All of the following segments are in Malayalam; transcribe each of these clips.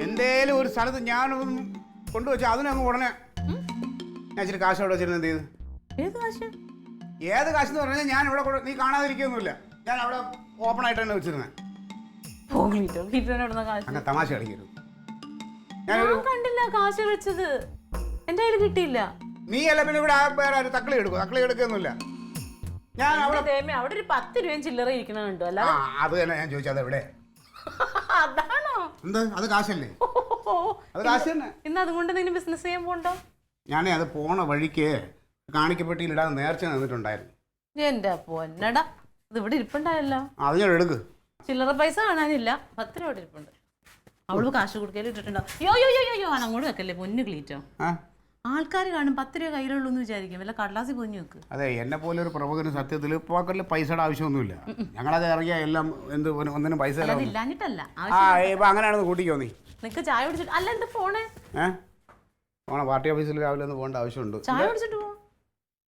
എന്തേലും ഒരു സ്ഥലത്ത് ഞാനൊന്നും കൊണ്ടുവച്ച അതിനങ്ങ് ഉടനെ ഞാൻ ഇച്ചിരി കാശ് അവിടെ വെച്ചിരുന്ന എന്ത് ചെയ്ത്? ഏത് കാശ് എന്ന് പറഞ്ഞാൽ ഞാൻ ഇവിടെ നീ കാണാതിരിക്കൊന്നുമില്ല. ഞാൻ അവിടെ ഓപ്പൺ ആയിട്ട് തന്നെ വെച്ചിരുന്നേ. അങ്ങനെ തമാശ കളിക്കരുത്. ഞാൻ കണ്ടില്ല കാശ് വെച്ചത്, എന്റെ കയ്യിൽ കിട്ടിയില്ല. നീ അല്ല പിന്നെ ഇവിടെ വേറെ ആരും തക്കളി എടുക്കൊന്നുമില്ല. ഞാൻ അവിടെ ഒരു 10 രൂപയും ചില്ലറ ഇരിക്കണ കണ്ടു. അല്ല അത് തന്നെ ഞാൻ ചോദിച്ചത് എവിടെ? അതാണോ? എന്താ അത് കാശല്ലേ? അത് കാശ് തന്നെ. ഇന്ന് അതുകൊണ്ട് നീ ബിസിനസ് ചെയ്യാൻ പോണ്ടോ? ഞാനേ അത് പോണ വഴിക്ക് കാണിക്കപ്പെട്ടിയിൽ ഇടാൻ നേർച്ച നിന്നിട്ടുണ്ടായിരുന്നു. എന്റെ പൊന്നടാ, ഇത് ഇവിടെ ഇരിപ്പുണ്ടായല്ലോ. അത് ഞാൻ എടുക്ക്. ചില്ലറ പൈസ കാണാനില്ല, 10 രൂപ ഇരിപ്പുണ്ട്. അവള് കാശ് കൊടുക്കലും ഇട്ടിട്ടുണ്ടോ? യോ അങ്ങോട്ട് വെക്കല്ലേ പൊന്നു ക്ലീറ്റോ. ആൾക്കാർ കാണും 10 രൂപ കയ്യിലുള്ളൂ എന്ന് വിചാരിക്കും. വല്ല കടലാസി പൊഞ്ഞു വെക്ക്. അതെ, എന്നെ പോലെ ഒരു പ്രമുഖന് സത്യത്തിൽ പോക്കറ്റിൽ പൈസയുടെ ആവശ്യമൊന്നുമില്ല. ഞങ്ങളത് ഇറങ്ങിയ എല്ലാം എന്ത് ഒന്നിനും പൈസ ഇല്ലാഞ്ഞിട്ടല്ല. അങ്ങനെയാണെന്ന് കൂട്ടിക്കോ. നീ നിനക്ക് ചായ കുടിച്ചിട്ട് അല്ല എന്ത് ഫോണ് പോണ പാർട്ടി ഓഫീസിൽ രാവിലെ ഒന്ന് പോകേണ്ട ആവശ്യമുണ്ട്. ചായ കുടിച്ചിട്ട് പോ.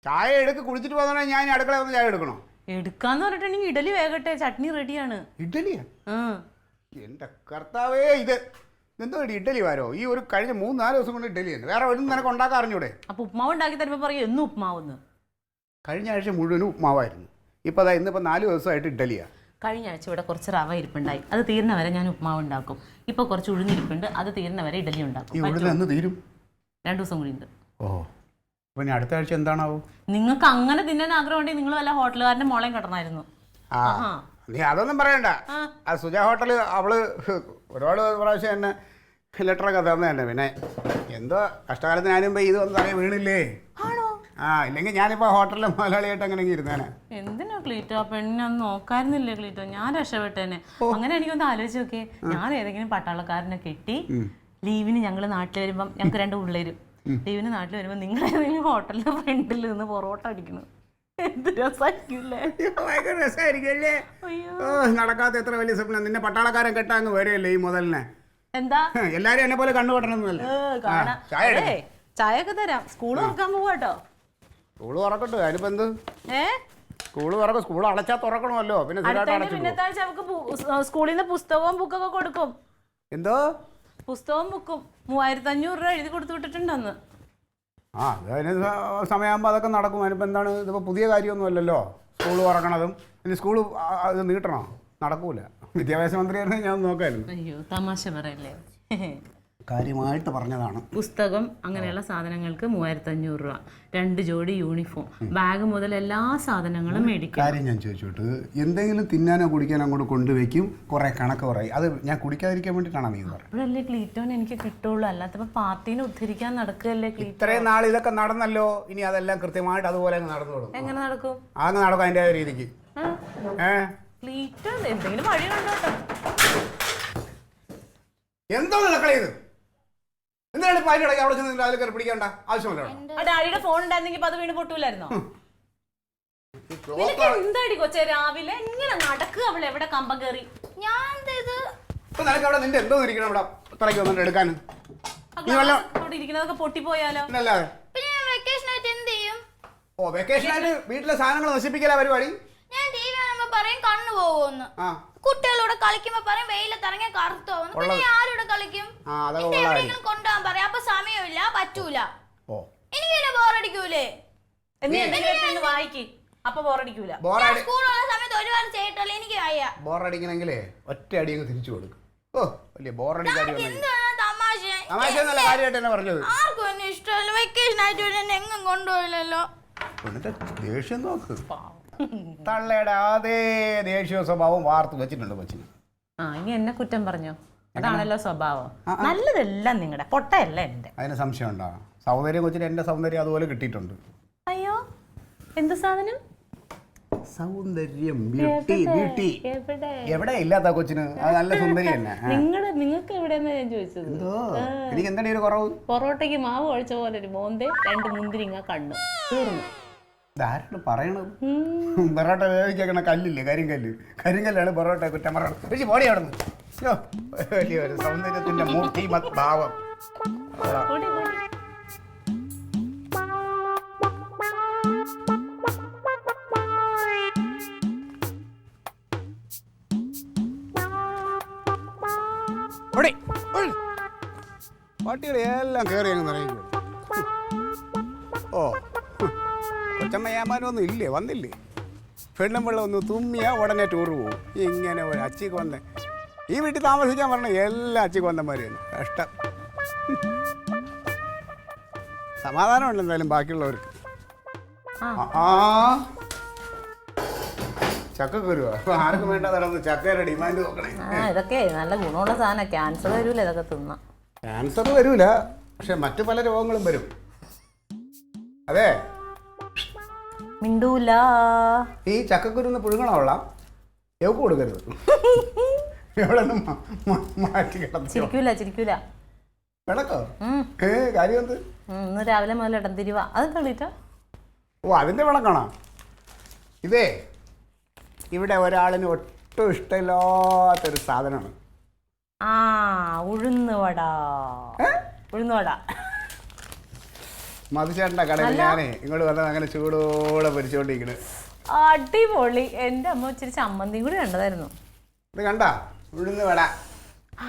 ചായ എടുക്ക്, കുടിച്ചിട്ട് പോകുന്ന ഞാൻ അടുക്കള വന്ന് ചായ എടുക്കണോ? എടുക്കാന്ന് പറഞ്ഞിട്ടുണ്ടെങ്കിൽ ഇഡലി വേഗട്ടെ, ചട്നി റെഡിയാണ്. ഇഡലിയാ? എന്റെ കർത്താവേ, ഇത് എന്തോ ഇഡലി വാരോ? ഈ ഒരു കഴിഞ്ഞ 3-4 ദിവസം കൊണ്ട് ഇഡലി ഉണ്ട്. വേറെ ഒന്നും നിനക്ക് ഉണ്ടാക്കാൻ അറിഞ്ഞൂടെ? അപ്പൊ ഉപ്മാവ് ഉണ്ടാക്കി തരുമ്പോ പറയും എന്നും ഉപ്മാവെന്ന്. കഴിഞ്ഞ ആഴ്ച മുഴുവനും ഉപ്മാവായിരുന്നു. ഇപ്പൊ അതാ ഇന്നിപ്പോ 4 ദിവസമായിട്ട് ഇഡലിയാ. കഴിഞ്ഞ ആഴ്ച ഇവിടെ കുറച്ച് റവ ഇരിപ്പുണ്ടായി, അത് തീർന്ന വരെ ഞാൻ ഉപ്മാവ് ഉണ്ടാക്കും. ഇപ്പൊ കുറച്ച് ഉഴുന്നിരിപ്പുണ്ട്, അത് തീർന്ന വരെ ഇഡലി ഉണ്ടാക്കും. ഈ ഉഴുന്ന് എന്ന് തീരും? 2 ദിവസം കൂടി ഉണ്ട്. ഓ, പിന്നെ അടുത്ത ആഴ്ച എന്താണാവോ? നിങ്ങൾക്ക് അങ്ങനെ തിന്നാൻ ആഗ്രഹം ഉണ്ടെങ്കിൽ നിങ്ങൾ വല്ല ഹോട്ടലുകാരന്റെ മോളെയും കടന്നായിരുന്നു. നീ അതൊന്നും പറയണ്ട. ആ സുജ ഹോട്ടല് അവള് ഒരുപാട് പ്രാവശ്യം എന്നെ ലെറ്ററൊക്കെ തന്നു തന്നെ. പിന്നെ എന്തോ കഷ്ടകാലത്തിന് ഞാനും ഇത് ഒന്നും അറിയാൻ വീണില്ലേ? ഇല്ലെങ്കിൽ ഞാനിപ്പോ ഹോട്ടലിലെ മുതലാളിയായിട്ട് അങ്ങനെ ഇരുന്നേനെ. എന്തിനാ ക്ലീറ്റോ പെണ്ണിനെ ഒന്ന് നോക്കായിരുന്നില്ലേ ക്ലീറ്റോ? ഞാൻ രക്ഷപ്പെട്ടേനെ. അങ്ങനെ എനിക്കൊന്ന് ആലോചിച്ച് നോക്കിയേ, ഞാൻ ഏതെങ്കിലും പട്ടാളക്കാരനെ കെട്ടി ലീവിന് ഞങ്ങൾ നാട്ടിൽ വരുമ്പം ഞങ്ങൾക്ക് 2 പിള്ളേരും ലീവിന് നാട്ടിൽ വരുമ്പോൾ നിങ്ങൾ ഏതെങ്കിലും ഹോട്ടലിന്റെ ഫ്രണ്ടിൽ നിന്ന് പൊറോട്ട അടിക്കുന്നു. എന്ത് രസമായിരിക്കില്ലേ? നടക്കാത്ത എത്ര വലിയ സ്വപ്നം. നിന്നെ പട്ടാളക്കാരൻ കെട്ടാങ്ങ് വരെയല്ലേ ഈ മുതലിനെ. എന്താ എല്ലാരും എന്നെ പോലെ കണ്ണുപെട്ടണമെന്നല്ല. ചായയൊക്കെ തരാം. സ്കൂള് തുറക്കാൻ പോവാട്ടോ. സ്കൂള് തുറക്കട്ടെ, അതിനിപ്പോ എന്ത്? സ്കൂള് തുറക്കും. സ്കൂൾ അടച്ചാ തുറക്കണമല്ലോ. പിന്നെ പിന്നത്താഴ്ച അവർക്ക് സ്കൂളിൽ നിന്ന് പുസ്തകവും ബുക്കൊക്കെ കൊടുക്കും. എന്തോ പുസ്തകവും ബുക്കും 3500 രൂപ എഴുതി കൊടുത്തു വിട്ടിട്ടുണ്ടെന്ന്. അതിന് സമയമാകുമ്പോൾ അതൊക്കെ നടക്കും. അതിനിപ്പോൾ എന്താണ്? ഇതിപ്പോൾ പുതിയ കാര്യമൊന്നുമല്ലല്ലോ സ്കൂൾ തുറക്കണതും. ഇനി സ്കൂൾ ഇത് നീട്ടണോ? നടക്കൂല. വിദ്യാഭ്യാസ മന്ത്രിയായിരുന്നു ഞാൻ നോക്കായിരുന്നു. അയ്യോ തമാശ പറയല്ലേ, കാര്യമായിട്ട് പറഞ്ഞതാണ്. പുസ്തകം അങ്ങനെയുള്ള സാധനങ്ങൾക്ക് 3500 രൂപ, 2 ജോഡി യൂണിഫോം, ബാഗ് മുതൽ എല്ലാ സാധനങ്ങളും മേടിക്കും. കാര്യം ഞാൻ ചോദിച്ചോട്ട്, എന്തെങ്കിലും തിന്നാനോ കുടിക്കാനോ അങ്ങോട്ട് കൊണ്ടുവയ്ക്കും, കുറെ കണക്ക് പറയും. അത് ഞാൻ കുടിക്കാതിരിക്കാൻ വേണ്ടിയിട്ടാണ് നീ പറഞ്ഞത്. അപ്പോഴല്ലേ ക്ലീറ്റോൻ എനിക്ക് കിട്ടുള്ളൂ, അല്ലാത്തപ്പോൾ പാർട്ടീനെ ഉദ്ധരിക്കാൻ നടക്കുകയല്ലേ ക്ലീറ്റോ. ഇത്രയും നാൾ ഇതൊക്കെ നടന്നല്ലോ, ഇനി അതെല്ലാം കൃത്യമായിട്ട് അതുപോലെ നടന്നോളും. എങ്ങനെ നടക്കും? അങ്ങ് നടക്കും അതിൻ്റെ രീതിക്ക്. ക്ലീറ്റോ എന്തെങ്കിലും വഴി കണ്ടോട്ടോ. എന്തോ നടക്കളയത്? എന്താണ് പാലിടയ്ക്ക് അവിടെ ചെന്ന് അതിൽ കയറി പിടിക്കേണ്ട ആവശ്യമല്ലോ. ഡാഡിയുടെ ഫോൺ ഉണ്ടായിരുന്നെങ്കിൽ അത് വീണ് പൊട്ടൂലായിരുന്നോ? എന്താടി കൊച്ചേ രാവിലെ ഇങ്ങനെ നടക്കുക? അവൾ എവിടെ കമ്പം കയറി? ഞാൻ അവിടെ നിന്റെ എന്തോ ഇരിക്കണം ഇവിടെ ഇത്രയ്ക്ക് വന്നിട്ട് എടുക്കാൻ. ഇരിക്കുന്നതൊക്കെ പൊട്ടിപ്പോയാലോ? ഓ, വെക്കേഷനായിട്ട് വീട്ടിലെ സാധനങ്ങൾ നശിപ്പിക്കല പരിപാടി. പറയും കണ്ണു പോകുമെന്ന്. കുട്ടികളോട് കളിക്കുമ്പോ പറയും വെയിലത്തിറങ്ങിയ കറുത്തു പോകുന്നു. പിന്നെ ആരോട് കളിക്കും? എവിടെയെങ്കിലും കൊണ്ടുപോകാൻ പറയാം. അപ്പൊ സമയമില്ല, പറ്റൂല. എനിക്ക് ബോറടിക്കൂലേ? വായിക്ക്, അപ്പൊ ബോറടിക്കൂല. സ്കൂളുള്ള സമയത്ത് ഒരുപാട് ചെയ്തിട്ടല്ലേ എനിക്ക് വയ്യ. ബോറടിക്കണെങ്കിലേ ഒറ്റ അടി അങ്ങ് തിരിച്ചു കൊടുക്കും. ഓ വലിയ ബോറടി ആർക്കും എന്നെ ഇഷ്ടമല്ല. വെക്കേഷൻ ആയിട്ട് എന്നെ എങ്ങും കൊണ്ടുപോയില്ലല്ലോ. ദേഷ്യം നോക്ക്. തള്ളയുടെ അതേ ദേഷ്യ സ്വഭാവം വാർത്ത് വെച്ചിട്ടുണ്ട് കൊച്ചിന്. ഇനി എന്നെ കുറ്റം പറഞ്ഞോ? അതാണല്ലോ സ്വഭാവം. നല്ലതെല്ലാം നിങ്ങളുടെ, പൊട്ടയല്ല എന്റെ. അതിന് സംശയം ഉണ്ടോ? സൗന്ദര്യം കൊച്ചിന് എന്റെ സൗന്ദര്യം അതുപോലെ കിട്ടിയിട്ടുണ്ട്. അയ്യോ, എന്ത് സാധനം? സൗന്ദര്യം, ബ്യൂട്ടി. ബ്യൂട്ടി എവിടെ ഇല്ലാത്ത കൊച്ചിന്? അത് നല്ല സുന്ദരി തന്നെ. നിങ്ങൾക്ക് എവിടെയെന്നാ ഞാൻ ചോദിച്ചത്. എനിക്ക് എന്താണ് ഒരു കുറവ്? പൊറോട്ടയ്ക്ക് മാവ് ഒഴിച്ച പോലെ ഒരു മോന്തെ, 2 മുന്തിരിങ്ങ കണ്ണു, തീർന്നു. ഇതാരാണ് പറയണത്? പൊറോട്ട വേവിക്കണ കല്ലില്ലേ, കരിങ്കല്ലാണ് പൊറോട്ട കുറ്റം പറയണം. പോടി അവിടെ നിന്ന്. വലിയൊരു സൗന്ദര്യത്തിന്റെ മൂർത്തി ഭാവം. പട്ടികളെ എല്ലാം കയറി അങ്ങ് നിറയും. ഓ കൊച്ചമ്മ ഏമാനൊന്നും ഇല്ലേ, വന്നില്ലേ? പെണ്ണും വെള്ളം ഒന്ന് തുമ്മിയാ ഉടനെ ടൂർ പോകും. ഇങ്ങനെ ഒരു അച്ചിക്ക് വന്ന് ഈ വീട്ടിൽ താമസിക്കാൻ പറഞ്ഞ എല്ലാ അച്ചിക്ക് വന്നമാരെയാണ് കഷ്ടം. സമാധാനമുണ്ട് എന്തായാലും ബാക്കിയുള്ളവർക്ക്. ആ ചക്കക്കുരുവാ അപ്പൊ ആർക്കും വേണ്ട നടന്ന് ചക്കയുടെ ഡിമാൻഡ് നോക്കണേ. ഇതൊക്കെ നല്ല ഗുണമുള്ള സാധനം. ക്യാൻസർ വരൂല ഇതൊക്കെ തിന്ന. ക്യാൻസർ വരൂല, പക്ഷെ മറ്റു പല രോഗങ്ങളും വരും. അതെ മിണ്ടൂല. ഈ ചക്കക്കുരുന്ന് പുഴുങ്ങണമുള്ള എവക്ക് കൊടുക്കരുത്. എവിടെ മാറ്റി കിടന്നു ചിരിക്കൂല കിടക്കോ? കാര്യം എന്ത്? ഇന്ന് രാവിലെ മുതൽ ഇടം തിരിവാ. അത് കളിട്ടോ. ഓ അതിൻ്റെ വിളക്കാണോ ഇതേ? ഇവിടെ ഒരാളിന് ഒട്ടും ഇഷ്ടമില്ലാത്തൊരു സാധനമാണ്. ആ ഉഴുന്നുവട. ഉഴുന്നുവട മധുചേട്ടൻ്റെ കടയിൽ ഞാനേ ഇങ്ങോട്ട് വന്നത് അങ്ങനെ ചൂടോടെ പൊരിച്ചോണ്ടിരിക്കണ്. അടിപൊളി. എൻ്റെ അമ്മ ഇച്ചിരി ചമ്മന്തിയും കൂടി കണ്ടതായിരുന്നു. ഇത് കണ്ടാ ഉഴുന്നുവട? ആ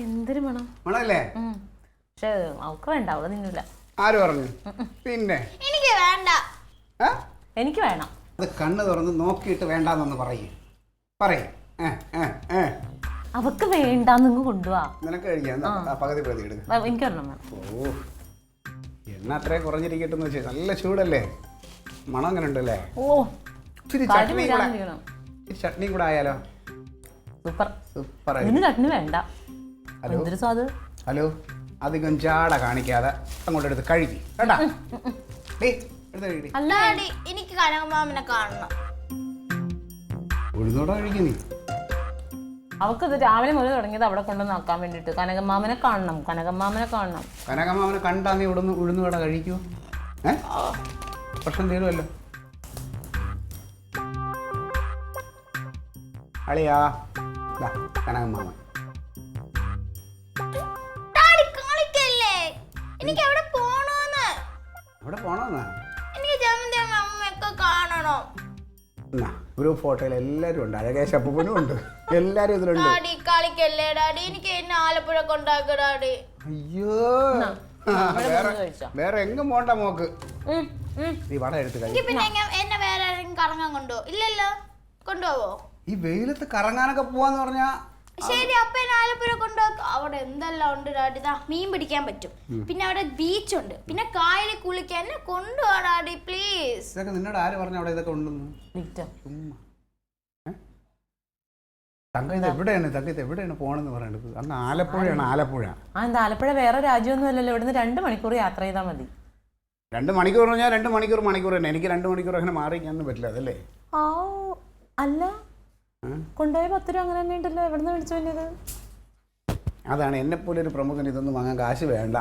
എന്തൊരു മണം. മണല്ലേ? പക്ഷെ അവൾക്ക് വേണ്ട, അവള് തിന്നൂല. ആര് പറഞ്ഞു? പിന്നെ എനിക്ക് വേണ്ട. എനിക്ക് വേണം. അത് കണ്ണ് തുറന്ന് നോക്കിയിട്ട് വേണ്ടാന്നൊന്ന് പറയേ. അവക്ക് വേണ്ടാന്ന് കൊണ്ടുപോവാ. നിനക്ക് കഴിക്കാം. പകുതി പ്രതി എടുക്ക. എനിക്ക് ഒരെണ്ണം വേണം. ഓ എണ്ണ അത്രയും കുറഞ്ഞിരിക്കട്ടെന്ന് വെച്ചാൽ നല്ല ചൂടല്ലേ? മണം അങ്ങനെ ഉണ്ടല്ലേ? ഓ ഇച്ചിരി ചട്നി കൂടെ ആയാലോ? Super super. ഇതിന് ചട്നി വേണ്ട. എന്തൊരു സ്വാദ്. ഹലോ അധികം ചാട കാണിക്കാതെ അങ്ങോട്ട് എടുത്ത് കഴിക്കും കേട്ടാ. അല്ലാടി എനിക്ക് കനകമാമനെ കാണണം. ഉഴുന്നോടെ കഴിക്കും നീ. അവക്ക് ഇത് രാവിലെ മുതൽ തുടങ്ങിയത് അവിടെ കൊണ്ടുവന്ന് നോക്കാൻ വേണ്ടിട്ട്. കനകമാമനെ കാണണം. കനകമാമനെ കണ്ടാ നീ ഉഴുന്നുവട കഴിക്കൂ? പ്രശ്നം തീരുമല്ലോ. അളിയാ കനകമാമൻ എനിക്ക് അവിടെ പോണോന്ന്. അവിടെ പോണോന്നാ? എനിക്ക് ജമന്തി അമ്മയൊക്കെ കാണണം. ഗ്രൂപ്പ് ഫോട്ടോയിൽ എല്ലാരും ഉണ്ട്. അഴകേശ് അപ്പൂപ്പനും ഉണ്ട്. എല്ലാരും ഇതിലുണ്ട്. ഡാഡി കളിക്കല്ലേ ഡാഡി. എനിക്ക് എന്നെ ആലപ്പുഴ കൊണ്ടാക്ക് ഡാഡി. അയ്യോ വേറെ എങ്ങും പോണ്ട മോക്ക്. നീ വട എടുത്ത് കഴിക്കും. പിന്നെ എന്നെ വേറെ ആരെങ്കിലും കറങ്ങാൻ കൊണ്ടുപോ? ഇല്ലല്ലോ. കൊണ്ടുപോവോ? ഈ വെയിലത്ത് കറങ്ങാനൊക്കെ പോവാന്ന് പറഞ്ഞാ ശരി. അപ്പൊ എന്നെ ആലപ്പുഴ കൊണ്ടുപോക്ക്. അവിടെ എന്തെല്ലാം ഉണ്ട് ഡാഡി. മീൻ പിടിക്കാൻ പറ്റും, പിന്നെ അവിടെ ബീച്ചുണ്ട്, പിന്നെ കായലിൽ കുളിക്കാൻ. എന്നെ കൊണ്ടുപോവാ ഡാഡി പ്ലീസ്. ഇതൊക്കെ നിന്നോട് ആര് പറഞ്ഞു അവിടെ ഇതൊക്കെ ഉണ്ടെന്ന്? തങ്ക ഇത് എവിടെയാണ്? തങ്ക ഇത് എവിടെയാണ് പോണെന്ന് പറയണത്? അന്ന് ആലപ്പുഴയാണ്. ആലപ്പുഴ വേറെ രാജ്യമൊന്നും അല്ലല്ലോ. ഇവിടുന്ന് 2 മണിക്കൂർ യാത്ര ചെയ്താൽ മതി. 2 മണിക്കൂർ പറഞ്ഞാൽ 2 മണിക്കൂർ തന്നെ. എനിക്ക് 2 മണിക്കൂർ അങ്ങനെ മാറിക്കാനൊന്നും പറ്റില്ല. അതല്ലേ? അല്ല കൊണ്ടുപോയ 10 രൂപ അങ്ങനെ തന്നെ ഉണ്ടല്ലോ. എവിടുന്ന് മേടിച്ചു വന്നത്? അതാണ് എന്നെപ്പോലെ ഒരു പ്രമുഖൻ ഇതൊന്നും വാങ്ങാൻ കാശ് വേണ്ട.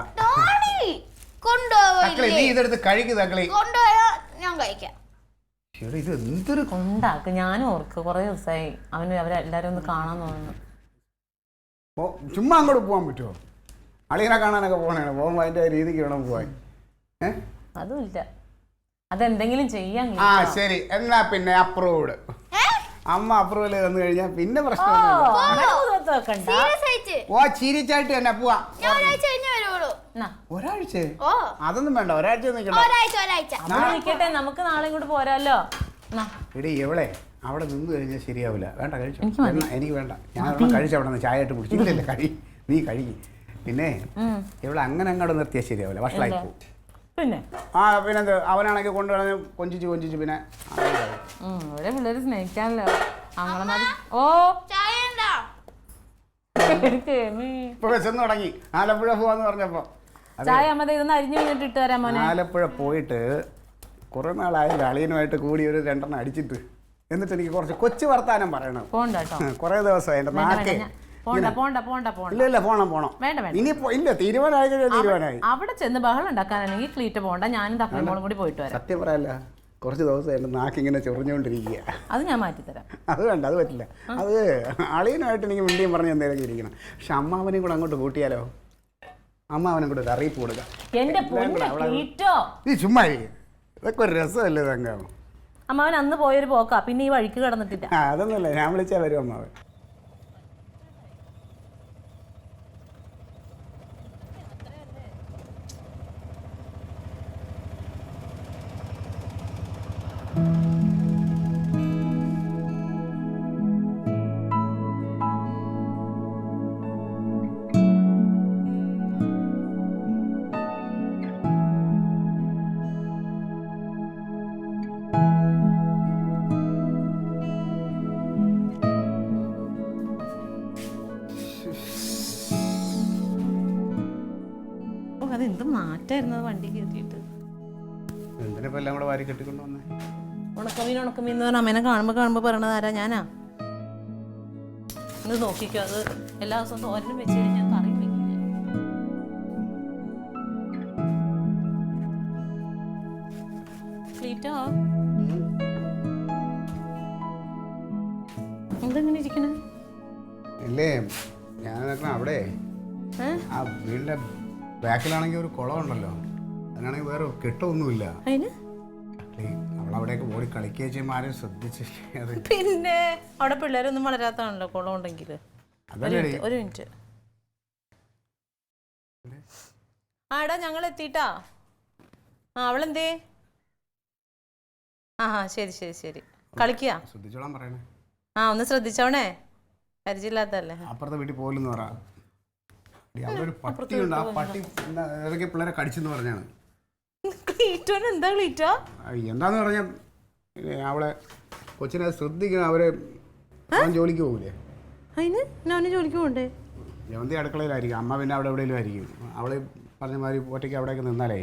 നീ ഇതെടുത്ത് കഴിക്ക് തക്കളി. ഞാൻ കഴിക്കാം. ഇത് എന്തൊരു കൊണ്ടാക്ക്. ഞാനും ഓർക്ക് കുറെ ദിവസമായി അവരെല്ലാരും ഒന്ന് കാണാൻ തോന്നുന്നു. ചുമ്മാ അങ്ങോട്ട് പോകാൻ പറ്റുമോ? അളിയനെ കാണാനൊക്കെ പോകണേ. പോകുമ്പോ അതിന്റെ രീതിക്ക് വേണം പോവാൻ. അതും ഇല്ല. അതെന്തെങ്കിലും ചെയ്യാൻ. ശരി എന്നാ പിന്നെ അപ്രൂവ്ഡ്. അമ്മ അപ്രൂവൽ തന്നു കഴിഞ്ഞാൽ പിന്നെ പ്രശ്നം. ഓ ചിരിച്ചായിട്ട് തന്നെ പോവാ. ഒരാഴ്ച? അതൊന്നും വേണ്ട. ഒരാഴ്ച നിൽക്കട്ടെ. നമുക്ക് നാളെ ഇങ്ങോട്ട് പോരാല്ലോ. എടി എവളെ അവിടെ നിന്ന് കഴിഞ്ഞാൽ ശരിയാവില്ല. വേണ്ട കഴിച്ചു. എനിക്ക് വേണ്ട. ഞാൻ കഴിച്ച അവിടെ നിന്ന് ചായ ഇട്ട് കുടിച്ചില്ല. നീ കഴിക്കും. പിന്നെ ഇവിടെ അങ്ങനെ അങ്ങോട്ട് നിർത്തിയാൽ ശരിയാവില്ല. വഷളായി പോകും. പിന്നെ പിന്നെന്ത്? അവനാണെങ്കിൽ കൊണ്ടുവന്ന് കൊഞ്ചിച്ച് പിന്നെ പിള്ളേര് സ്നേഹിക്കാനല്ലോ. അങ്ങനെ ഓ ഇപ്പൊ വിശന്ന് തുടങ്ങി. ആലപ്പുഴ പോവാന്ന് പറഞ്ഞപ്പോ ചായ അമ്മ ഇതൊന്ന് അരിഞ്ഞു കഴിഞ്ഞിട്ട് ഇട്ട് തരാൻ മോനെ. ആലപ്പുഴ പോയിട്ട് കുറെ നാളായാലും അളിയനുമായിട്ട് കൂടി ഒരു 2 അടിച്ചിട്ട് എന്നിട്ട് എനിക്ക് കുറച്ച് കൊച്ചു വർത്താനം പറയണം. കുറെ ദിവസമായി എന്റെ നാക്കെ. ഇല്ല പോണം. ഇനി ഇല്ല തീരുമാനമായി. അവിടെ ചെന്ന് ബഹളം ഉണ്ടാക്കാനാണെങ്കിൽ ക്ലീറ്റ് പോകണ്ട. ഞാനും തക്കോളും കൂടി പോയിട്ട് വരാം. സത്യം പറയല്ല, കുറച്ച് ദിവസം എൻ്റെ നാക്കിങ്ങനെ ചൊറിഞ്ഞുകൊണ്ടിരിക്കുക. അത് ഞാൻ മാറ്റിത്തരാം. അത് വേണ്ട, അത് പറ്റില്ല. അത് അളിയനുമായിട്ട് എനിക്ക് മിണ്ടിയും പറഞ്ഞ് എന്തെങ്കിലും ഇരിക്കണം. പക്ഷെ അമ്മാവനെയും കൂടെ അങ്ങോട്ട് കൂട്ടിയാലോ? അമ്മാവനും കൂടെ ഒരു അറിയിപ്പ് കൊടുക്കാം. ഈ ചുമ്മാ ഇതൊക്കെ ഒരു രസമല്ലേ തങ്കം? അമ്മാവൻ അന്ന് പോയൊരു പോക്കാ, പിന്നെ ഈ വഴിക്ക് കിടന്നിട്ടില്ല. അതൊന്നുമല്ല, ഞാൻ വിളിച്ചാൽ വരും അമ്മാവൻ. ഇഷ്ടായിരുന്നു വണ്ടി കയറ്റിയിട്ട്. എന്തിനിപ്പോ എല്ലാം കൂടെ വാരി കെട്ടിക്കൊണ്ട് വന്നേ? ഉണക്കമീൻ എന്ന് പറഞ്ഞാൽ അമ്മേനെ കാണുമ്പോ പറയണത് ആരാ? ഞാനാ. ഇത് നോക്കിക്കോ, അത് എല്ലാ ദിവസവും തോരനും വെച്ച് കഴിഞ്ഞാൽ കറി വെക്കില്ല. ക്ലീറ്റോ എന്തെങ്ങനെ ഇരിക്കണേ? ഇല്ലേ, ഞാൻ അവിടെ ആ വീടിന്റെ ബാക്കിലാണെങ്കിൽ ഒരു കുളം ഉണ്ടല്ലോ, അതിനാണെങ്കിൽ വേറെ കെട്ടൊന്നുമില്ല. അതിന് അവളവിടെയൊക്കെ ഓടി കളിക്കുകയും ചെയ്യുമ്പോൾ ആരും ശ്രദ്ധിച്ച്. പിന്നെ അവിടെ പിള്ളേരൊന്നും വളരാത്താണല്ലോ കുളം ഉണ്ടെങ്കിൽ. ഒരു മിനിറ്റ്. ആടാ ഞങ്ങൾ എത്തിട്ടാ. അവളെന്തേ? ശരി ശരി ശരി. കളിക്കുക. ശ്രദ്ധിച്ചോളാൻ പറയണേ. ഒന്ന് ശ്രദ്ധിച്ചോണേ, പരിചയമില്ലാത്തല്ലേ. അപ്പുറത്തെ വീട്ടിൽ പോലെന്ന് പറ. അവിടെ ഒരു പട്ടിയുണ്ട്, ആ പട്ടി ഏതൊക്കെ പിള്ളേരെ കടിച്ചെന്ന് പറഞ്ഞാണ്. എന്താ ക്ലീറ്റോ? എന്താന്ന് പറഞ്ഞ അവളെ കൊച്ചിനെ ശ്രദ്ധിക്കണം. അവരെ ജോലിക്ക് പോകൂലേ? അതിന് ഞാൻ ജോലിക്ക് പോകണ്ടേ? ജവന്തി അടുക്കളയിലായിരിക്കും, അമ്മ പിന്നെ അവിടെ എവിടെയെങ്കിലും ആയിരിക്കും. അവള് പറഞ്ഞ മാതിരി ഒറ്റയ്ക്ക് അവിടെയൊക്കെ നിന്നാലേ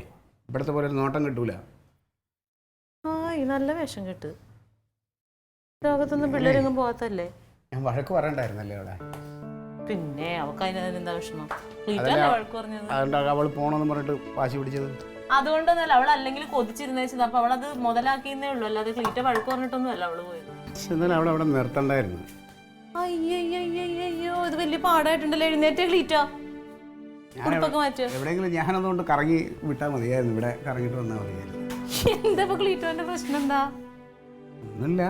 ഇവിടുത്തെ പോലെ ഒരു നോട്ടം കിട്ടൂല. നല്ല വേഷം കെട്ട്. ലോകത്തൊന്നും പിള്ളേരെങ്ങും പോകാത്തല്ലേ? ഞാൻ വഴക്ക് പറയണ്ടായിരുന്നല്ലേ അവിടെ? പിന്നെ അവൾക്ക് അതിനെന്താ വിഷമം? വഴക്ക് പറഞ്ഞത് അതുകൊണ്ടാണ് അവൾ പോണെന്ന് പറഞ്ഞിട്ട് വാശി പിടിച്ചത്. അതുകൊണ്ടൊന്നല്ല, അവൾ അല്ലെങ്കിൽ കൊതിച്ചിരുന്ന വെച്ചത്. അപ്പൊ അവളത് മുതലാക്കിയെന്നേ ഉള്ളൂ, അല്ലാതെ ക്ലീറ്റ വഴക്ക് പറഞ്ഞിട്ടൊന്നും അല്ല അവള് പോയത്. എന്നാലും അവിടെ നിർത്തണ്ടായിരുന്നു. അയ്യോ, ഇത് വലിയ പാടായിട്ടുണ്ടല്ലോ. എഴുന്നേറ്റേ ക്ലീറ്റ, മാറ്റ്. എവിടെയെങ്കിലും ഞാനതുകൊണ്ട് കറങ്ങി വിട്ടാൽ മതിയായിരുന്നു. ഇവിടെ കറങ്ങിട്ട് വന്നാൽ മതിയായിരുന്നു. എന്താ ക്ലീറ്റോന്റെ പ്രശ്നം? എന്താ? ഒന്നുമില്ല.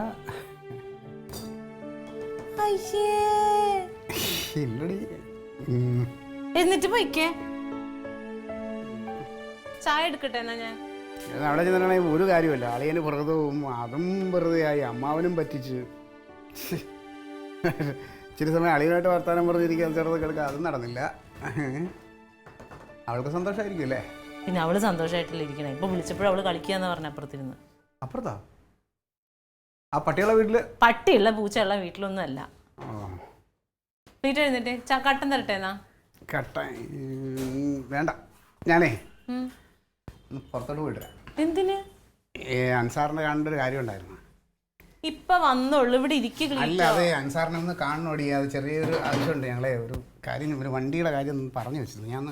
എന്നിട്ട് പോയിക്കേ, ചായ എടുക്കട്ടെ എന്നാ ഞാൻ. അവിടെ ചെന്നിട്ടാണെങ്കിൽ ഒരു കാര്യമല്ല, അളിയന് വെറുതവും അതും വെറുതെയായി, അമ്മാവനും പറ്റിച്ച്. ഇച്ചിരി സമയം അളിയനായിട്ട് വർത്താനം പറഞ്ഞിരിക്കാൻ ചെറുത് കിടക്കുക, അതും നടന്നില്ല. അവൾക്ക് സന്തോഷമായിരിക്കും അല്ലേ? പിന്നെ അവള് സന്തോഷമായിട്ടല്ലേ ഇരിക്കണേ. ഇപ്പൊ വിളിച്ചപ്പോഴും അവള് കളിക്കാന്ന് പറഞ്ഞ അപ്പുറത്തിരുന്ന്. അപ്പുറത്താ? ആ പട്ടിയുള്ള വീട്ടില്? പട്ടിയുള്ള പൂച്ചയുള്ള വീട്ടിലൊന്നും അല്ല. വീട്ടിൽ എഴുന്നേറ്റ് കട്ടൻ തരട്ടെ എന്നാ? കട്ടൻ വേണ്ട, ഞാനേ പുറത്തോട്ട് പോയിട്ട്. എന്തിന്? അൻസാറിനെ കാണേണ്ട ഒരു കാര്യം ഉണ്ടായിരുന്നു. ഇപ്പൊ വന്നോളൂ, ഇവിടെ ഇരിക്കുക. അല്ല, അതെ, അൻസാറിനെ ഒന്ന് കാണണോടി. അത് ചെറിയൊരു ആവശ്യമുണ്ട്. ഞങ്ങളെ ഒരു കാര്യം, ഒരു വണ്ടിയുടെ കാര്യം ഒന്ന് പറഞ്ഞു വെച്ചിരുന്നു. ഞാൻ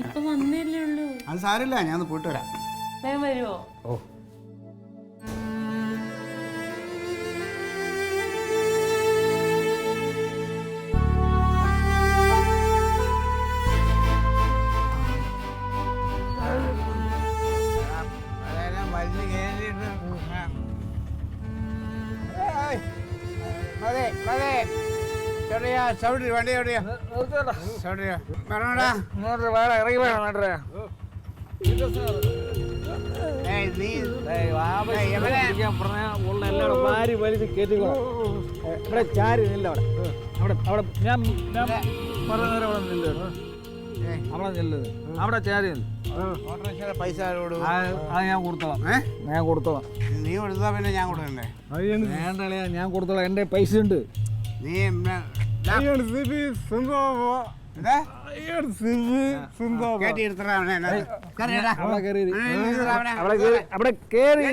ഇപ്പൊ വന്നല്ലേ ഉള്ളൂ. അത് സാരമില്ല, ഞാൻ പോയിട്ട് വരാം. വേഗം വരുമോ? ഓ, വണ്ടി എവിടെയാ? ഇറങ്ങി വേണം വേണ്ടേ? വാരി വലിച്ച് കയറ്റിക്കോളാം. ഇവിടെ ചാരി നില്ല. അവിടെ അവിടെ ഞാൻ പറഞ്ഞ അവിടെ നില്ല്. അവിടെ നില്ലത് അവിടെ ചാരി പൈസ അത് ഞാൻ കൊടുത്തോളാം. ഞാൻ കൊടുത്തോളാം. നീ കൊടുത്താ പിന്നെ ഞാൻ കൊടുക്കണ്ടേ? വേണ്ടല്ലേ, ഞാൻ കൊടുത്തോളാം. എൻ്റെ പൈസ ഉണ്ട്. നീ അവിടെ കേറി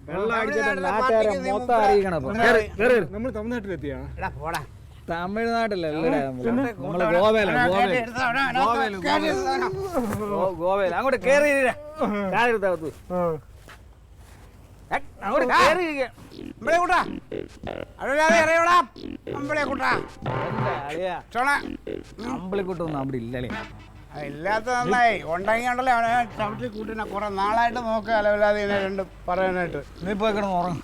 വെള്ളം അടിച്ചിട്ട് നാട്ടുകാരെ മൊത്തം അറിയിക്കണം. നമ്മൾ തമിഴ്നാട്ടിലെത്തിയാ? തമിഴ്നാട്ടിലല്ലേ, നമ്മള് ഗോവയിലാണ്. ഗോവയിൽ അങ്ങോട്ട് കേറി അങ്ങോട്ട് കേറി അമ്പളിക്കൂട്ടൊന്നും അവിടെ ഇല്ലല്ലേ? ഇല്ലാത്ത നന്നായി. ഉണ്ടെങ്കിൽ ഉണ്ടല്ലേ അവനെ ചവിട്ടി കൂട്ടിനെ കുറെ നാളായിട്ട് നോക്കുക അലവില്ലാതെ ഇതിനെ രണ്ട് പറയാനായിട്ട്. നീ പോയി കിടന്ന് ഉറങ്ങും.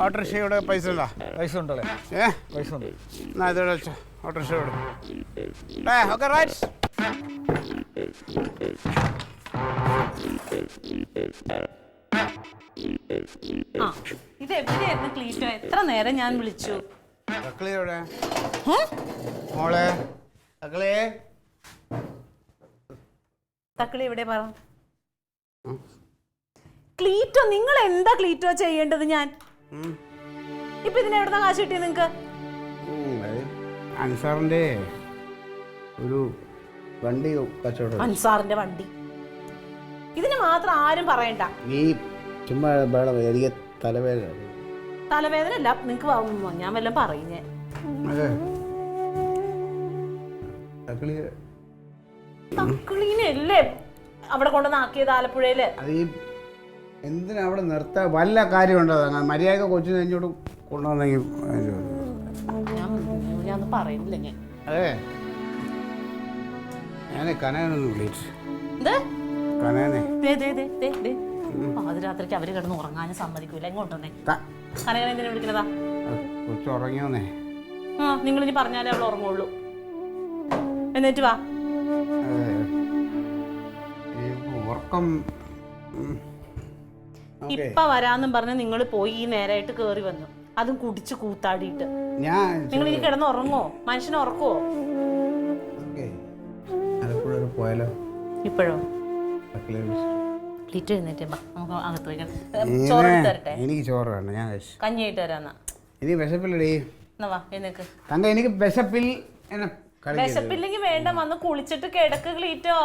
ഓട്ടോറിക്ഷയുടെ പൈസ ഉണ്ടോ? പൈസ ഉണ്ടല്ലേ? പൈസ ഉണ്ട്. എന്നാ ഇതോടെ വെച്ചോ, ഓട്ടോറിക്ഷയോട്. Okay, right. ഇതെവിടെയായിരുന്നു ക്ലീറ്റോ? എത്ര നേരം ഞാൻ വിളിച്ചു. മോളെ തക്കളി എവിടെ പറ? ക്ലീറ്റോ, നിങ്ങൾ എന്താ ക്ലീറ്റോ ചെയ്യേണ്ടത്? ഞാൻ ഇപ്പൊ ഇതിനെവിടുന്ന കാശ് കിട്ടിയ നിങ്ങക്ക്? അൻസാറിന്റെ ഒരു വണ്ടി കച്ചവടം. അൻസാറിന്റെ വണ്ടി. ഇതിന് മാത്രം ആരും പറയണ്ട. നീ ചുമ്മാ എനിക്ക് തലവേദന. തലവേദന അല്ല, നിങ്ങക്ക് ഞാൻ വല്ലതും പറയുന്നേ. തക്കളീനല്ലേ അവിടെ കൊണ്ടുവന്നാക്കിയത് ആലപ്പുഴയില്. അത് ഈ എന്തിനാ അവിടെ നിർത്താൻ വല്ല കാര്യമുണ്ടോ? മര്യാദ കൊച്ചിനെ ഇങ്ങോട്ട് കൊണ്ടുവന്നെങ്കിൽ ഞാൻ പറയുന്നില്ല. ഞാൻ അതെ ഞാനേ കനകനൊന്ന് വിളിച്ചു. എന്ത് കനകനെ പാതിരാത്രിക്ക് അവര് കിടന്ന് ഉറങ്ങാനും സമ്മതിക്കൂല. എങ്ങോട്ടൊന്നേ കനകനെ എന്തിനാ വിളിക്കുന്നതാ? കൊച്ചു ഉറങ്ങിയോന്നേ. ആ നിങ്ങളിനി പറഞ്ഞാലേ അവൾ ഉറങ്ങുള്ളൂ. എന്നിട്ട് വാ. ഉറക്കം ഇപ്പൊ വരാന്നും പറഞ്ഞ് നിങ്ങൾ പോയി ഈ നേരായിട്ട് കേറി വന്നു, അതും കുടിച്ച് കൂത്താടിയിട്ട്. നിങ്ങൾ ഇനി കിടന്ന് ഉറങ്ങോ? മനുഷ്യനെ ഉറക്കുവോ? പോയാലോ? ഇപ്പോഴോ? ലിറ്റ് എഴുന്നേറ്റ് നമുക്ക് അകത്ത് വയ്ക്കണം. ചോറ് തരട്ടെ? എനിക്ക് ചോറ് വേണ്ട, ഞാൻ കഞ്ഞിയായിട്ട് തരാന്നാ. ഇനി വിശപ്പില്ലടി. എന്നാ വാ എഴുന്നേക്ക്. തങ്ക എനിക്ക് വിശപ്പിൽ. വിശപ്പില്ലെങ്കിൽ വേണ്ട, വന്ന് കുളിച്ചിട്ട് കിടക്ക് ക്ലീറ്റോ.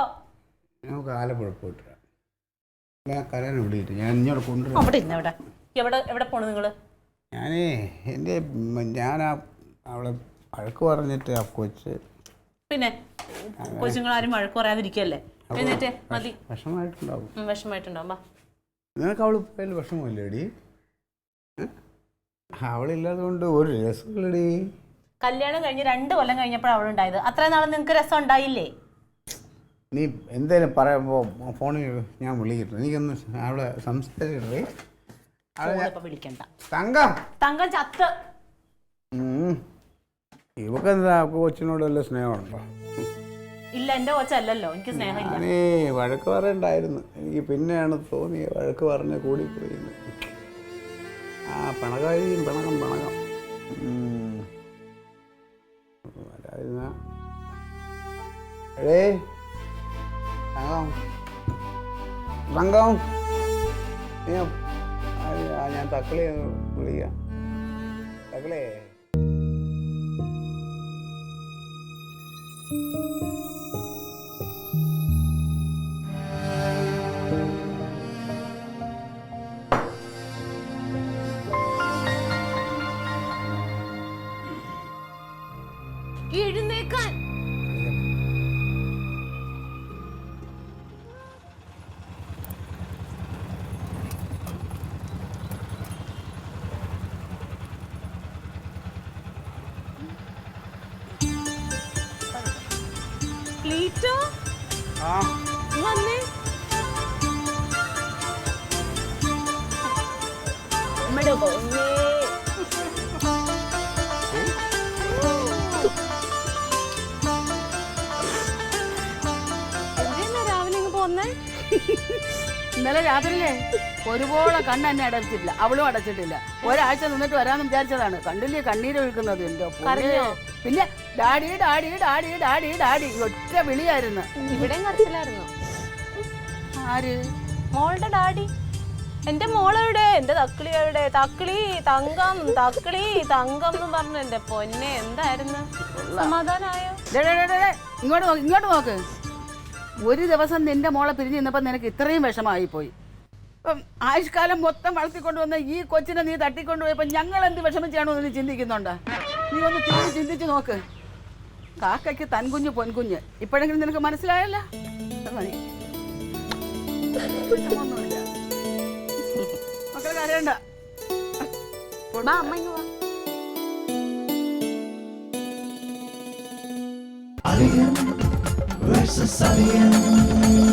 നമുക്ക് ആലപ്പുഴ പോയിട്ട് ഞാൻ കരയാൻ വിളിയിട്ട് ഞാൻ ഇങ്ങോട്ട് കൊണ്ടുവരാം. അവിടെ ഇന്ന് എവിടെ എവിടെ എവിടെ പോണു നിങ്ങള്? ഞാനേ ഞാൻ അവളെ വഴക്ക് പറഞ്ഞിട്ട് ആ കൊച്ച്. പിന്നെ കൊച്ചുങ്ങളാരും വഴക്ക് പറയാതിരിക്കല്ലേ? എന്നിട്ട് മതി. വിഷമായിട്ടുണ്ടാവും. വിഷമായിട്ടുണ്ടാവും. നിനക്ക് അവള് പോയാലും വിഷമല്ലേടി? അവളില്ലാതെ കൊണ്ട് ഒരു രസമില്ലടി. കല്യാണം കഴിഞ്ഞ് 2 കൊല്ലം കഴിഞ്ഞപ്പോഴാണ് അവളുണ്ടായത്. അത്രയും നാളെ നിങ്ങക്ക് രസം ഉണ്ടായില്ലേ? നീ എന്തേലും പറയുമ്പോൾ ഫോണിൽ ഞാൻ വിളിക്കട്ടെ. എനിക്കൊന്ന് അവളെ സംസാരിക്കട്ടെ. വിളിക്കണ്ട. തങ്കം തങ്കം ചത്ത്. ഇവക്കെന്താ കൊച്ചിനോട് വല്ല സ്നേഹമുണ്ടോ? ഇല്ല, എന്റെ കൊച്ചല്ലല്ലോ, എനിക്ക് സ്നേഹമില്ല. ഞാനേ വഴക്ക് പറയണ്ടായിരുന്നു. എനിക്ക് പിന്നെയാണ് തോന്നിയത് വഴക്ക് പറഞ്ഞ് കൂടിപ്പോയി. ആ പിണകാരിയും പിണകം വരാതിരുന്ന തങ്കം ഞാൻ തക്കളി വിളിക്കാം. തക്കളേ എഴുന്നേക്കാൻ. ക്ലീറ്റോ വന്നേ. നമ്മുടെ പൊന്നേ. ഇന്നലെ രാത്രിയിലേ ഒരുപോലെ കണ്ണ് എന്നെ അടച്ചിട്ടില്ല, അവളും അടച്ചിട്ടില്ല. ഒരാഴ്ച നിന്നിട്ട് വരാമെന്ന് വിചാരിച്ചതാണ്. കണ്ടില്ലേ കണ്ണീര് ഒഴുക്കുന്നത്? എന്തോ പിന്നെ daddy daddy daddy daddy daddy ഒറ്റ വിളിയായിരുന്നു. ഇവിടെയും കരച്ചിലായിരുന്നു. ആര്? മോളുടെ ഡാഡി. എന്റെ മോളെവിടെ? എന്റെ തക്കിളി എവിടെ? തക്കിളി തങ്കം, തക്കിളി തങ്കം എന്ന് പറഞ്ഞു. എന്റെ പൊന്നെ എന്തായിരുന്നു? സമാധാനായോ? ഇങ്ങോട്ട് നോക്ക്, ഇങ്ങോട്ട് നോക്ക്. ഒരു ദിവസം നിന്റെ മോളെ പിരിഞ്ഞ് നിന്നപ്പോൾ നിനക്ക് ഇത്രയും വിഷമായി പോയി. ഇപ്പം ആയുഷ്കാലം മൊത്തം വളർത്തിക്കൊണ്ടുവന്ന ഈ കൊച്ചിനെ നീ തട്ടിക്കൊണ്ടുപോയപ്പോൾ ഞങ്ങൾ എന്ത് വിഷമിച്ചാണോ നീ ചിന്തിക്കുന്നുണ്ട്? നീ ഒന്ന് ചിന്തിച്ച് നോക്ക്. കാക്കയ്ക്ക് തൻകുഞ്ഞ് പൊൻകുഞ്ഞ്. ഇപ്പോഴെങ്കിലും നിനക്ക് മനസ്സിലായല്ല? ഒന്നുമില്ല, മക്കളെ കരയണ്ട. Alien versus Alien.